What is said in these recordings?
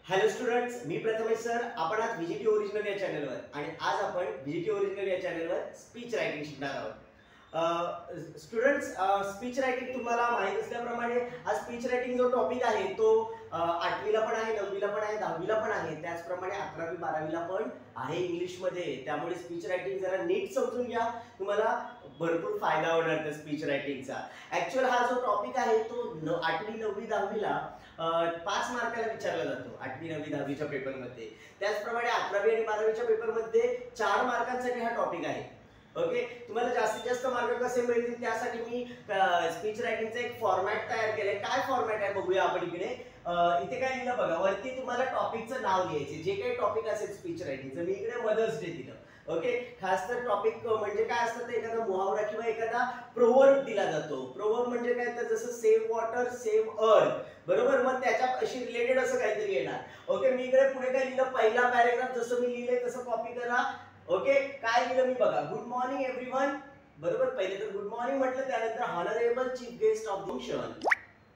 Hello students, मी Prathamesh sir. आपण आज व्हीजीटी original या चॅनलवर आणि आज आपण व्हीजीटी ओरिजिनल या चॅनलवर स्पीच रायटिंग शिकणार आहोत. स्टुडंट्स, स्पीच रायटिंग तुम्हाला माहित असल्याप्रमाणे हा स्पीच रायटिंग जो टॉपिक आहे तो 8वीला पण आहे, 9वीला पण आहे, 10वीला पण आहे, त्याचप्रमाणे 11वी 12वीला पण आहे इंग्लिशमध्ये. त्यामुळे स्पीच रायटिंग जरा नीट समजून घ्या, तुम्हाला भरपूर फायदा होणार त्या स्पीच रायटिंगचा. ऍक्च्युअल हा जो टॉपिक आहे तो 8वी 9वी 10वीला 5 मार्काला विचारला जातो 8वी 9वी 10वीच्या पेपरमध्ये. त्याचप्रमाणे 11वी आणि 12वीच्या पेपरमध्ये 4 मार्कांसाठी हा टॉपिक आहे. ओके, तुम्हाला जास्तीत जास्त मार्क कसे मिळतील त्यासाठी मी स्पीच रायटिंगचा एक फॉर्मॅट तयार केलाय. काय फॉर्मॅट आहे बघूया आपण इकडे. इथे काय लिहिलं बघा, वरती तुम्हाला टॉपिकचं नाव लिहायचे, जे काही टॉपिक असेल स्पीच रायटिंगचं. मी इकडे मदर्स डे दिलं. ओके, खास तर टॉपिक म्हणजे काय असतं तर एखादा मुहावरा किंवा एखादा प्रोवर्ब दिला जातो. प्रोवर्ब म्हणजे काय तर जसं सेव्ह वॉटर सेव्ह अर्थ, बरोबर. मग त्याच्याशी रिलेटेड असं काहीतरी येणार. ओके, मी इकडे पुढे काय लिहिलं, पहिला पॅरेग्राफ जसं मी लिहिलंय तसं कॉपी करा. ओके, काय लिहिलं मी बघा, गुड मॉर्निंग एव्हरीवन, बरोबर. पहिले तर गुड मॉर्निंग म्हटलं, त्यानंतर honourable chief guest of function,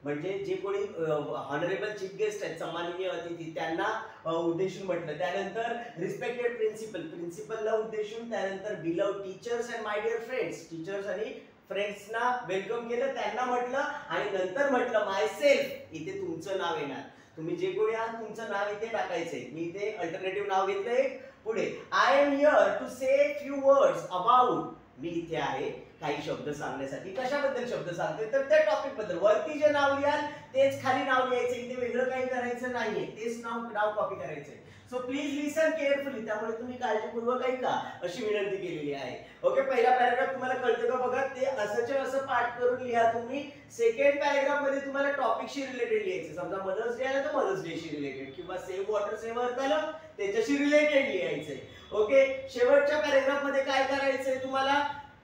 म्हणजे जे कोणी हॉनरेबल चीफ गेस्ट आहेत, सन्माननीय अतिथी, त्यांना उद्देशून म्हटलं. त्यानंतर रिस्पेक्टेड प्रिन्सिपल, प्रिन्सिपलला उद्देशून. त्यानंतर beloved teachers and my dear friends, teachers आणि फ्रेंड्सना वेलकम केलं, त्यांना म्हटलं. आणि नंतर म्हटलं माय सेल्फ, इथे तुमचं नाव येणार. तुम्ही जे कोणी आहात तुमचं नाव इथे टाकायचंय. मी इथे अल्टरनेटिव्ह नाव घेतलंय. पुढे I am here to say few words about, मी इथे आहे काही शब्द सांगण्यासाठी. कशाबद्दल शब्द सांगते तर त्या टॉपिक बद्दल. वरती जे नाव लिहाल तेच खाली नाव लिहायचं, इथे वेगळं काही करायचं नाहीये, तेच नाव कॉपी करायचंय. सो प्लीज लिसन केअरफुली, त्यामुळे तुम्ही काळजीपूर्वक ऐका अशी विनंती केलेली आहे. ओके, पहिला पॅराग्राफ तुम्हाला कळतं का बघा, ते असंच्या असं पाठ करून लिहा तुम्ही. सेकंड पॅराग्राफ मध्ये तुम्हाला टॉपिकशी रिलेटेड लिहायचं. समजा मदर्स डे आला तर मदर्स डे शी रिलेटेड, किंवा सेव्ह वॉटर सेव्ह अर्थ आलं त्याच्याशी रिलेटेड लिहायचंय. ओके, शेवटच्या पॅराग्राफ मध्ये काय करायचंय तुम्हाला,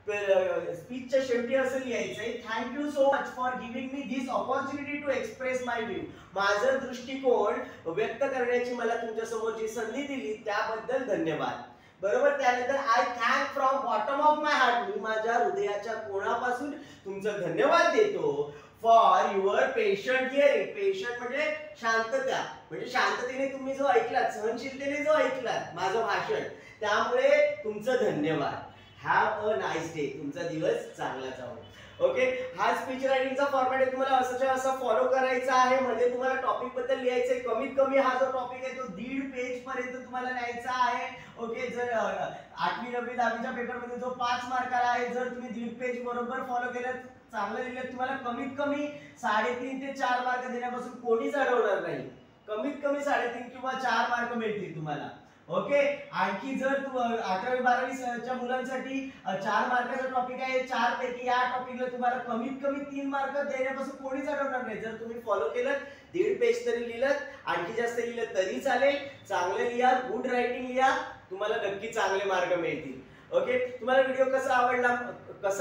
स्पीचच्या शेवटी असं लिहायचंय, thank you so much for giving me this opportunity to express my view, माझं दृष्टिकोन व्यक्त करण्याची मला तुमच्या समोरची संधी दिली त्याबद्दल धन्यवाद, बरोबर. त्यानंतर I thank from bottom of my heart, मी माझ्या हृदयाच्या कोणापासून तुमचं धन्यवाद देतो for your patient hearing, patient म्हणजे शांतता, म्हणजे शांततेने तुम्ही जो ऐकलात, सहनशीलतेने जो ऐकलात माझं भाषण, त्यामुळे तुमचं धन्यवाद. हॅव अ नाईस डे, तुमचा दिवस चांगला जाओ. ओके, हा स्पीच रायटिंगचा फॉर्मॅट आहे, तुम्हाला असंच्या असं फॉलो करायचा आहे. म्हणजे तुम्हाला टॉपिक बद्दल लिहायचंय. कमीत कमी हा जो टॉपिक आहे तो 1.5 पेज पर्यंत तुम्हाला लिहायचा आहे. ओके, जर 8वी 9वी 10वीच्या पेपरमध्ये जो 5 मार्काला आहे, जर तुम्ही 1.5 पेज बरोबर फॉलो केलं, चांगलं लिहिलं, तुम्हाला कमीत कमी 3.5 ते 4 मार्क देण्यापासून कोणीच अडवणार नाही. कमीत कमी 3.5 किंवा 4 मार्क मिळतील तुम्हाला. ओके, आणखी जर 11वी 12वीच्या मुलांसाठी 4 मार्काचा टॉपिक आहे, 4 पैकी या टॉपिकला तुम्हाला कमीत कमी 3 मार्क देण्यापासून कोणीच अडवणार नाही. जर तुम्ही फॉलो केलं, 1.5 पेज तरी लिहिलं, आणखी जास्त लिहिलं तरी चालेल. चांगलं लिहा, गुड रायटिंग लिहा, तुम्हाला नक्की चांगले मार्क मिळतील. ओके, तुम्हाला व्हिडिओ कसा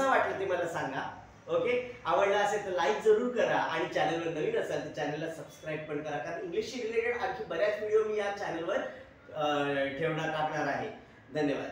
वाटला ते मला सांगा. ओके, आवडला असेल तर लाईक जरूर करा आणि चॅनलवर नवीन असाल तर चॅनलला सबस्क्राईब पण करा, कारण इंग्लिशशी रिलेटेड आणखी बऱ्याच व्हिडिओ मी या चॅनलवर टाकणार आहे. धन्यवाद.